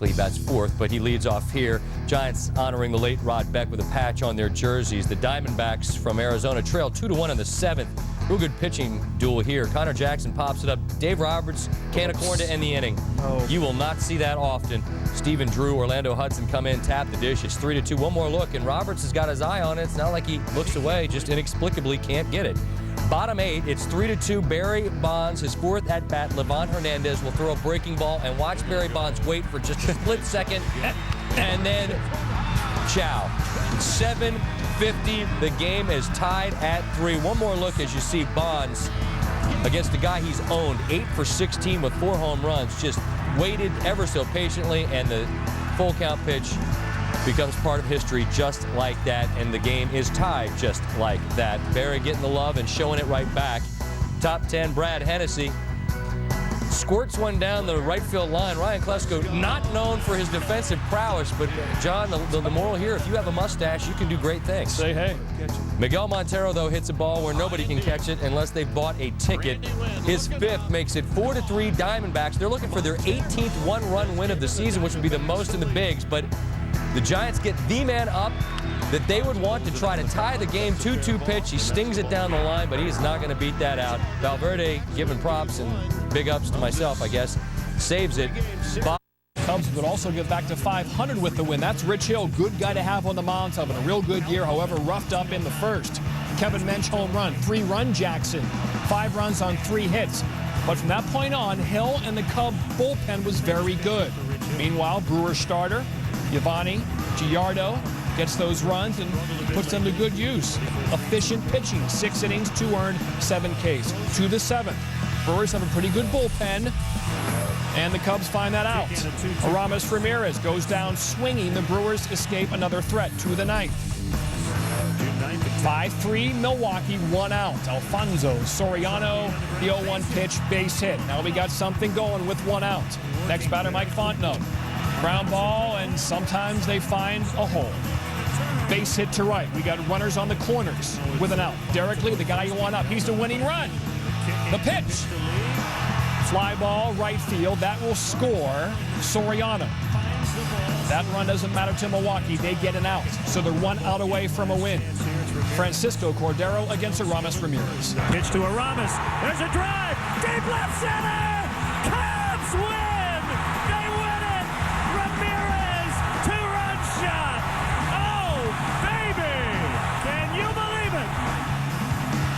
Technically, he bats fourth, but he leads off here. Giants honoring the late Rod Beck with a patch on their jerseys. The Diamondbacks from Arizona trail 2-1 in the seventh. Real good pitching duel here. Connor Jackson pops it up. Dave Roberts, can of corn to end the inning. You will not see that often. Stephen Drew, Orlando Hudson come in, tap the dish. It's 3-2. One more look, and Roberts has got his eye on it. It's not like he looks away, just inexplicably can't get it. Bottom eight, it's 3-2. Barry Bonds, his fourth at bat. Livan Hernandez will throw a breaking ball, and watch Barry Bonds wait for just a split second, and then ciao. 7:50. The game is tied at 3. One more look as you see Bonds against a guy he's owned, 8 for 16 with 4 home runs. Just waited ever so patiently, and the full count pitch becomes part of history just like that, and the game is tied just like that. Barry getting the love and showing it right back. Top 10, Brad Hennessy squirts one down the right field line. Ryan Klesko, not known for his defensive prowess, but John, the moral here, if you have a mustache, you can do great things. Say hey. Miguel Montero, though, hits a ball where nobody can catch it unless they've bought a ticket. His fifth makes it 4-3 Diamondbacks. They're looking for their 18th one-run win of the season, which would be the most in the bigs, but the Giants get the man up that they would want to try to tie the game. 2-2 pitch. He stings it down the line, but he's not going to beat that out. Valverde, giving props and big ups to myself, I guess, saves it. Cubs would also get back to 500 with the win. That's Rich Hill, good guy to have on the mound, having a real good year, however, roughed up in the first. Kevin Mensch home run, 3-run Jackson, 5 runs on 3 hits. But from that point on, Hill and the Cub bullpen was very good. Meanwhile, Brewers starter Giovanni Giardo gets those runs and puts them to good use. Efficient pitching, 6 innings, 2 earned, 7 Ks. To the 7th. Brewers have a pretty good bullpen, and the Cubs find that out. Aramis Ramirez goes down swinging. The Brewers escape another threat. To the 9th. 5-3 Milwaukee, 1 out. Alfonso Soriano, the 0-1 pitch, base hit. Now we got something going with 1 out. Next batter, Mike Fontenot. Ground ball, and sometimes they find a hole. Base hit to right. We got runners on the corners with an out. Derek Lee, the guy you want up. He's the winning run. The pitch. Fly ball, right field. That will score Soriano. That run doesn't matter to Milwaukee. They get an out. So they're 1 out away from a win. Francisco Cordero against Aramis Ramirez. Pitch to Aramis. There's a drive. Deep left center. Cubs win. They win it. Ramirez, 2-run shot. Oh, baby. Can you believe it?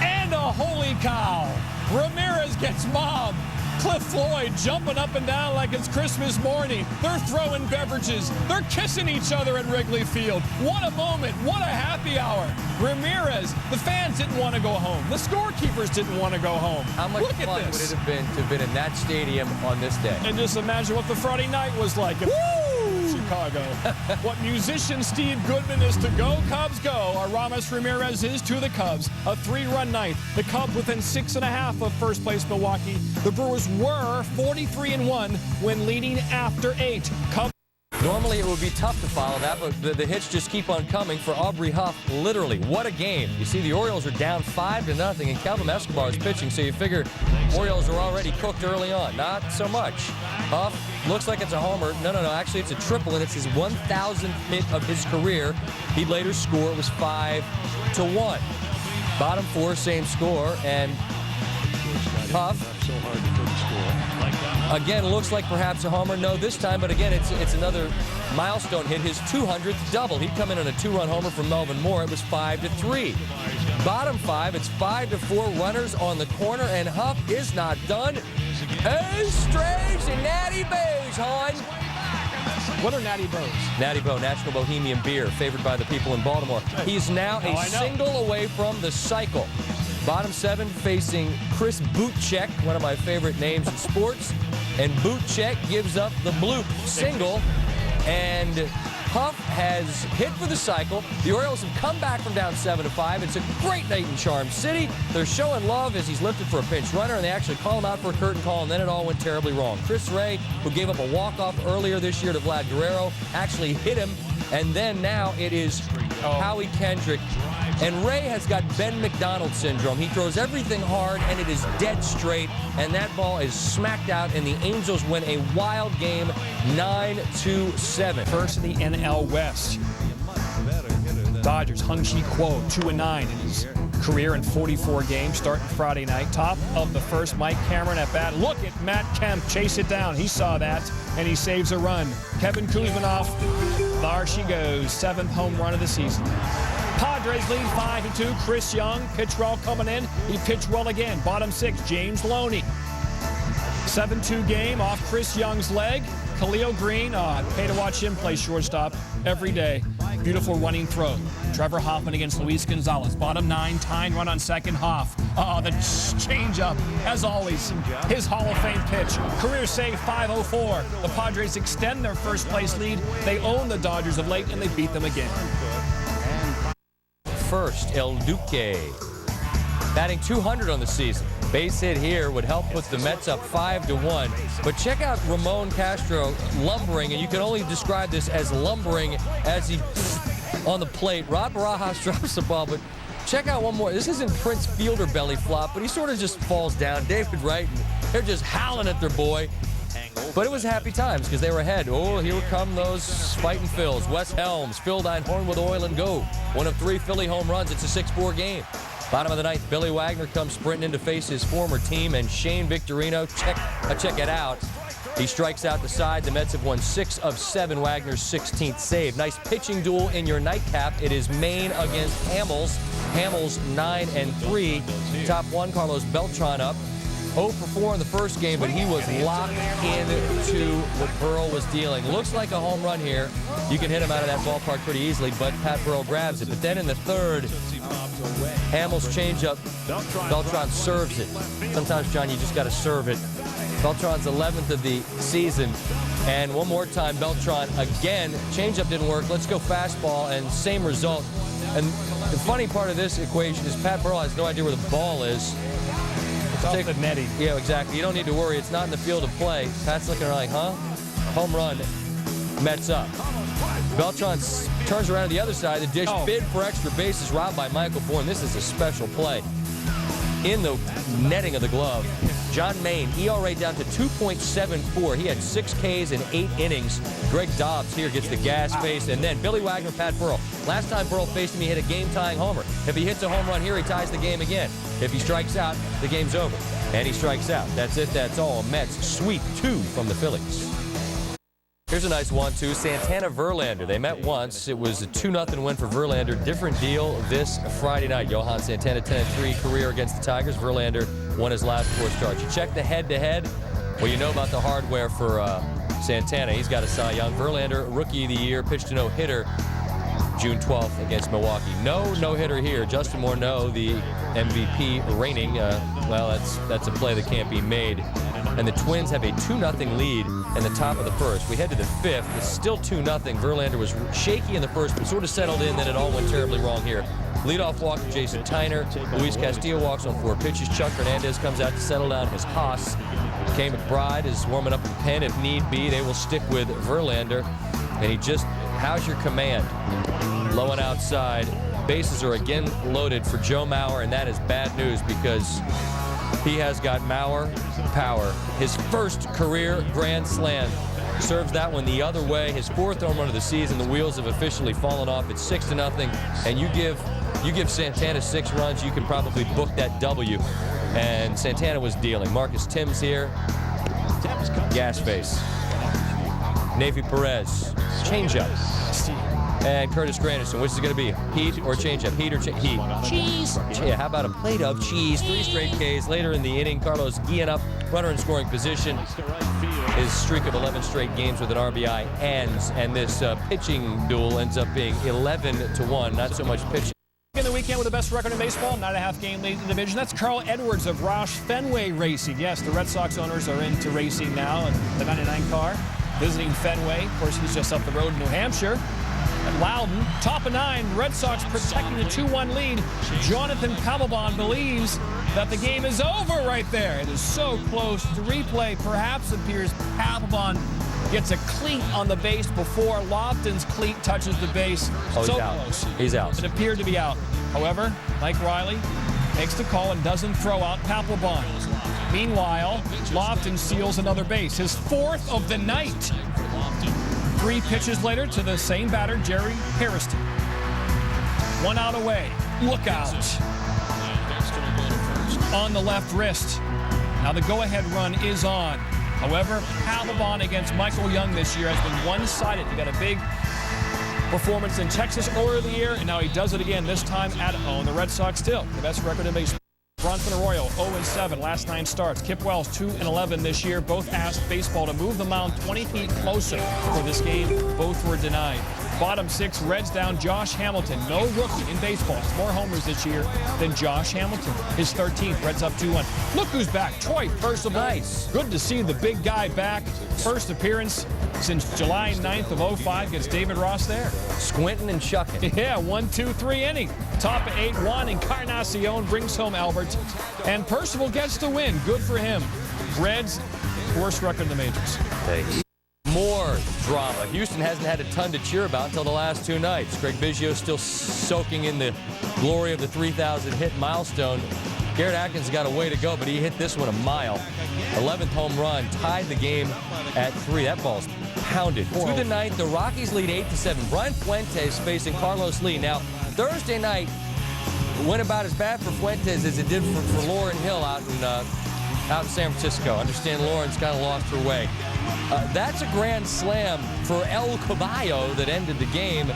And a holy cow. Ramirez gets mobbed. Cliff Floyd jumping up and down like it's Christmas morning. They're throwing beverages. They're kissing each other at Wrigley Field. What a moment. What a happy hour. Ramirez, the fans didn't want to go home. The scorekeepers didn't want to go home. How much fun would it have been to have been in that stadium on this day? And just imagine what the Friday night was like. Woo! Chicago. What musician Steve Goodman is to go, Cubs go. Aramis Ramirez is to the Cubs. A 3-run night. The Cubs within 6.5 of first place Milwaukee. The Brewers were 43-1 when leading after 8. Cubs. Normally it would be tough to follow that, but the hits just keep on coming for Aubrey Huff. Literally, what a game. You see the Orioles are down 5-0, and Calvin Escobar is pitching, so you figure Orioles are already cooked early on. Not so much. Huff looks like it's a homer. No, actually it's a triple, and it's his 1,000th hit of his career. He'd later score. It was 5-1. Bottom 4, same score, and Huff again looks like perhaps a homer. No, this time, but again, it's another milestone hit, his 200th double. He'd come in on a 2-run homer from Melvin Moore. It was 5-3. Bottom 5, it's 5-4. Runners on the corner, and Huff is not done. Hey, strange and natty bows, hon. What are Natty Bows? Natty Bo, National Bohemian Beer, favored by the people in Baltimore. He's now a single away from the cycle. Bottom 7 facing Chris Bootcheck, one of my favorite names in sports. And Bootcheck gives up the bloop single. And Huff has hit for the cycle. The Orioles have come back from down 7-5. It's a great night in Charm City. They're showing love as he's lifted for a pinch runner, and they actually call him out for a curtain call, and then it all went terribly wrong. Chris Ray, who gave up a walk-off earlier this year to Vlad Guerrero, actually hit him. And then now it is Howie Kendrick And Ray has got Ben McDonald syndrome. He throws everything hard, and it is dead straight, and that ball is smacked out, and the Angels win a wild game 9-7. First in the NL West. Dodgers, Hung-Chi Kuo, 2-9 in his career in 44 games, starting Friday night. Top of the first, Mike Cameron at bat. Look at Matt Kemp chase it down. He saw that, and he saves a run. Kevin Kuzminoff, there she goes, 7th home run of the season. Padres lead 5-2. Chris Young, pitch well coming in. He pitched well again. Bottom 6, James Loney. 7-2 game off Chris Young's leg. Khalil Green, I'd pay to watch him play shortstop every day. Beautiful running throw. Trevor Hoffman against Luis Gonzalez. Bottom 9, tying run on second. Hoff. The changeup, as always. His Hall of Fame pitch. Career save 504. The Padres extend their first place lead. They own the Dodgers of late, and they beat them again. First, El Duque, batting 200 on the season. Base hit here would help put the Mets up 5-1. But check out Ramon Castro lumbering, and you can only describe this as lumbering as he on the plate. Rod Barajas drops the ball, but check out one more. This isn't Prince Fielder belly flop, but he sort of just falls down. David Wright, they're just howling at their boy. But it was happy times because they were ahead. Oh, here come those fighting Phils. Wes Helms, Phil Einhorn with oil and go. One of 3 Philly home runs. It's a 6-4 game. Bottom of the 9th, Billy Wagner comes sprinting in to face his former team, and Shane Victorino, check it out. He strikes out the side. The Mets have won 6 of 7, Wagner's 16th save. Nice pitching duel in your nightcap. It is Maine against Hamels. Hamels 9-3. Top 1, Carlos Beltran up. 0 for 4 in the first game, but he was locked into what Burrell was dealing. Looks like a home run here. You can hit him out of that ballpark pretty easily, but Pat Burrell grabs it. But then in the 3rd, Hamels changeup, Beltran serves it. Sometimes, John, you just got to serve it. Beltran's 11th of the season. And one more time, Beltran again. Changeup didn't work. Let's go fastball, and same result. And the funny part of this equation is Pat Burrell has no idea where the ball is. Off the netting. Yeah, exactly. You don't need to worry. It's not in the field of play. Pat's looking around like, huh? Home run. Mets up. Beltran turns around to the other side. The dish bid for extra bases, robbed by Michael Bourne. This is a special play. In the netting of the glove, John Maine, ERA down to 2.74. He had 6 Ks in 8 innings. Greg Dobbs here gets the gas face, and then Billy Wagner, Pat Burrell. Last time Burrell faced him, he hit a game-tying homer. If he hits a home run here, he ties the game again. If he strikes out, the game's over. And he strikes out. That's it, that's all. Mets sweep 2 from the Phillies. Here's a nice 1-2. Santana Verlander. They met once. It was a 2-0 win for Verlander. Different deal this Friday night. Johan Santana 10-3 career against the Tigers. Verlander won his last 4 starts. You check the head-to-head. Well, you know about the hardware for Santana. He's got a Cy Young. Verlander, Rookie of the Year, pitched a no-hitter June 12th against Milwaukee. No no-hitter here. Justin Morneau, the MVP reigning. Well, that's a play that can't be made. And the Twins have a 2-0 lead in the top of the first. We head to the 5th. It's still 2-0. Verlander was shaky in the first, but sort of settled in. Then it all went terribly wrong here. Leadoff walk to Jason Tyner. Luis Castillo walks on 4 pitches. Chuck Hernandez comes out to settle down his Haas. Kay McBride is warming up the pen if need be. They will stick with Verlander. And he just, how's your command? Low and outside. Bases are again loaded for Joe Mauer, and that is bad news because he has got Mauer power. His first career grand slam. Serves that one the other way. His 4th home run of the season. The wheels have officially fallen off. It's 6-0, and you give Santana 6 runs, you can probably book that W. And Santana was dealing. Marcus Timms here. Gas face. Navy Perez. Changeup. And Curtis Granderson, which is going to be heat or changeup? Heat or heat? Cheese. Yeah, how about a plate of cheese? 3 straight Ks. Later in the inning, Carlos Guillen up, runner in scoring position. His streak of 11 straight games with an RBI ends, and this pitching duel ends up being 11-1. Not so much pitching. In the weekend with the best record in baseball, 9.5 game lead in the division. That's Carl Edwards of Roush Fenway Racing. Yes, the Red Sox owners are into racing now, and the 99 car visiting Fenway. Of course, he's just up the road in New Hampshire. At Loudon, top of 9, Red Sox protecting the 2-1 lead. Jonathan Papelbon believes that the game is over right there. It is so close. The replay perhaps appears Papelbon gets a cleat on the base before Lofton's cleat touches the base. Oh, so he's out. close. He's out. It appeared to be out. However, Mike Riley makes the call and doesn't throw out Papelbon. Meanwhile, Lofton steals another base, his 4th of the night. 3 pitches later to the same batter, Jerry Hairston. 1 out away. Look out. On the left wrist. Now the go-ahead run is on. However, Papelbon against Michael Young this year has been one-sided. He got a big performance in Texas earlier in the year, and now he does it again, this time at home. The Red Sox still the best record in baseball. Bronson Arroyo, 0-7, last 9 starts. Kip Wells, 2-11 this year. Both asked baseball to move the mound 20 feet closer for this game. Both were denied. Bottom 6, Reds down Josh Hamilton. No rookie in baseball. Has more homers this year than Josh Hamilton. His 13th. Reds up 2-1. Look who's back. Troy Percival. Nice. Good to see the big guy back. First appearance since July 9th of 05. Gets David Ross there. Squinting and chucking. Yeah, 1-2-3 inning. Top of 8-1. Encarnacion brings home Albert. And Percival gets the win. Good for him. Reds, worst record in the majors. Hey. More drama. Houston hasn't had a ton to cheer about until the last 2 nights. Craig Biggio still soaking in the glory of the 3,000 hit milestone. Garrett Atkins got a way to go, but he hit this one a mile. 11th home run, tied the game at 3. That ball's pounded. To the 9th, the Rockies lead 8-7. Brian Fuentes facing Carlos Lee. Now, Thursday night went about as bad for Fuentes as it did for Lauren Hill out in San Francisco. I understand Lauren's kind of lost her way. That's a grand slam for El Caballo that ended the game.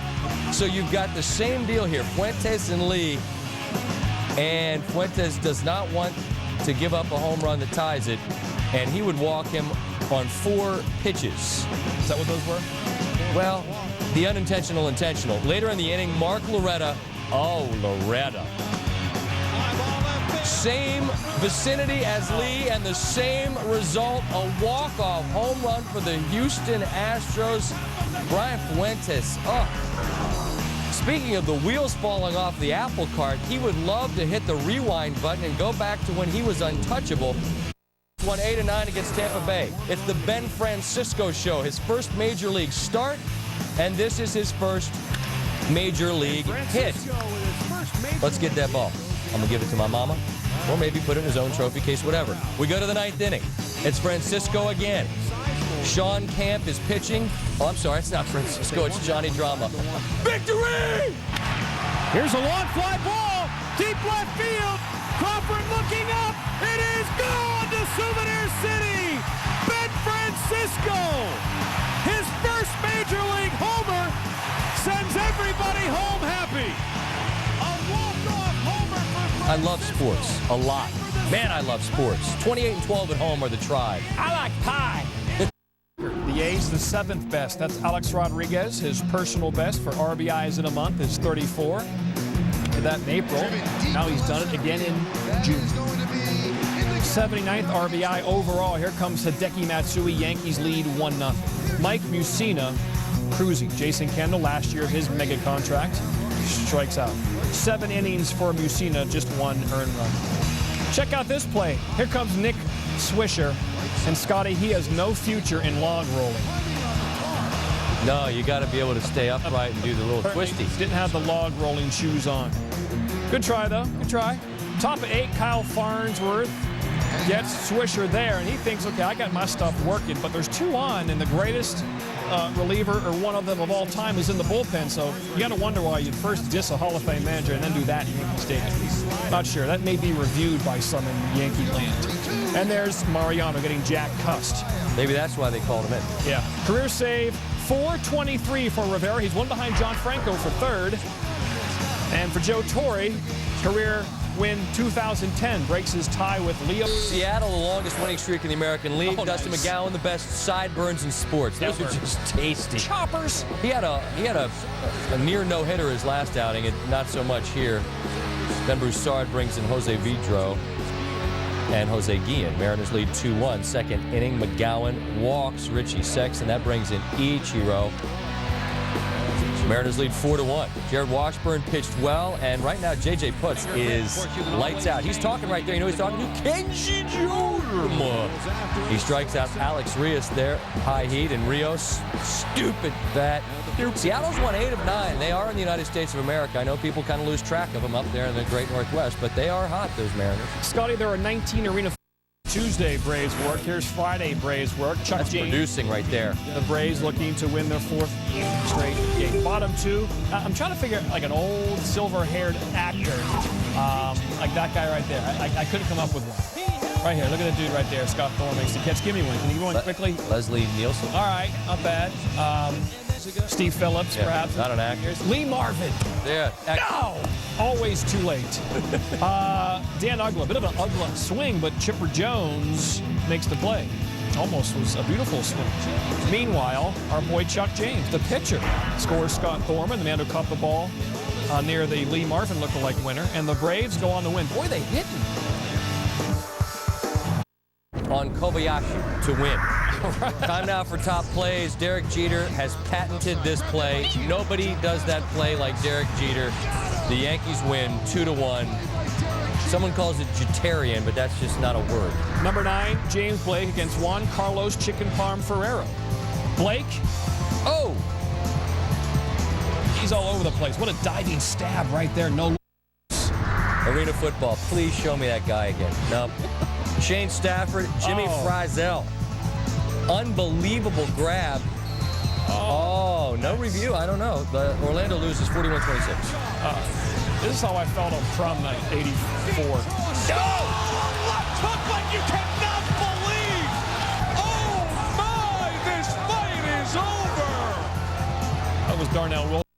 So you've got the same deal here, Fuentes and Lee. And Fuentes does not want to give up a home run that ties it. And he would walk him on 4 pitches. Is that what those were? Well, the unintentional intentional. Later in the inning, Mark Loretta. Oh, Loretta. Same vicinity as Lee and the same result, a walk-off home run for the Houston Astros. Brian Fuentes, Speaking of the wheels falling off the apple cart, he would love to hit the rewind button and go back to when he was untouchable. Won 8-9 against Tampa Bay. It's the Ben Francisco show, his first major league start, and this is his first major league hit. Let's get that ball. I'm going to give it to my mama, or maybe put it in his own trophy case, whatever. We go to the 9th inning. It's Francisco again. Sean Camp is pitching. Oh, I'm sorry, it's not Francisco, it's Johnny Drama. Victory! Here's a long fly ball, deep left field. Crawford looking up. It is gone to Souvenir City. Ben Francisco, his first major league homer, sends everybody home happy. A walk-off homer for I love sports a lot. Man, I love sports. 28-12 at home are the Tribe. I like pie. The A's, the 7th best. That's Alex Rodriguez. His personal best for RBIs in a month is 34. Did that in April. Now he's done it again in June. 79th RBI overall. Here comes Hideki Matsui. Yankees lead 1-0. Mike Mussina cruising. Jason Kendall, last year his mega contract, strikes out. 7 innings for Mussina, just 1 earned run. Check out this play. Here comes Nick Swisher. And Scotty, he has no future in log rolling. No, you got to be able to stay upright and do the little twisties. Didn't have the log rolling shoes on. Good try, though. Good try. Top of 8, Kyle Farnsworth gets Swisher there, and he thinks, okay, I got my stuff working, but there's 2 on, and the greatest reliever, or one of them of all time, is in the bullpen, so you got to wonder why you'd first diss a Hall of Fame manager and then do that in Yankee Stadium. Not sure. That may be reviewed by some in Yankee land. And there's Mariano getting Jack cussed. Maybe that's why they called him in. Yeah. Career save, 423 for Rivera. He's 1 behind John Franco for 3rd. And for Joe Torre, career win 2010 breaks his tie with Leo. Seattle, the longest winning streak in the American League. Oh, Dustin nice. McGowan, the best sideburns in sports. Those are just tasty. Choppers. He had a near no-hitter his last outing, and not so much here. Then Broussard brings in Jose Vidro and Jose Guillen. Mariners lead 2-1. 2nd inning, McGowan walks Richie Sexton. That brings in Ichiro. Mariners lead 4-1. Jared Washburn pitched well, and right now J.J. Putz is lights out. He's talking right there. You know who he's talking to? Kenji Jorma. He strikes out Alex Rios there. High heat, and Rios, stupid bat. Seattle's won 8 of 9. They are in the United States of America. I know people kind of lose track of them up there in the Great Northwest, but they are hot, those Mariners. Scotty, there are 19 arena. Tuesday Braves work. Here's Friday Braves work. Chuck That's James producing right there. The Braves looking to win their 4th straight game. Bottom 2. I'm trying to figure like an old silver-haired actor, like that guy right there. I couldn't come up with one. Right here. Look at the dude right there. Scott Thorne makes the catch. Give me one. Can you give one quickly? Leslie Nielsen. All right. Not bad. Steve Phillips, perhaps. Not an actor. Lee Marvin. Yeah. No! Always too late. Dan Uggla, bit of an Uggla swing, but Chipper Jones makes the play. Almost was a beautiful swing. Meanwhile, our boy Chuck James, the pitcher, scores Scott Thorman, the man who caught the ball near the Lee Marvin lookalike winner, and the Braves go on to win. Boy, they hit him. On Kobayashi to win. Time now for top plays. Derek Jeter has patented this play. Nobody does that play like Derek Jeter. The Yankees win 2-1. Someone calls it Jetarian, but that's just not a word. Number 9, James Blake against Juan Carlos Chicken Parm Ferrero. Blake. Oh! He's all over the place. What a diving stab right there. No. Arena football. Please show me that guy again. No. Shane Stafford, Jimmy Frizzell. Unbelievable grab. Oh, no review. I don't know. The Orlando loses 41-26. This is how I felt on prom night, 84. No! Left hook like you cannot believe! Oh my, this fight is over! That was Darnell Wilson.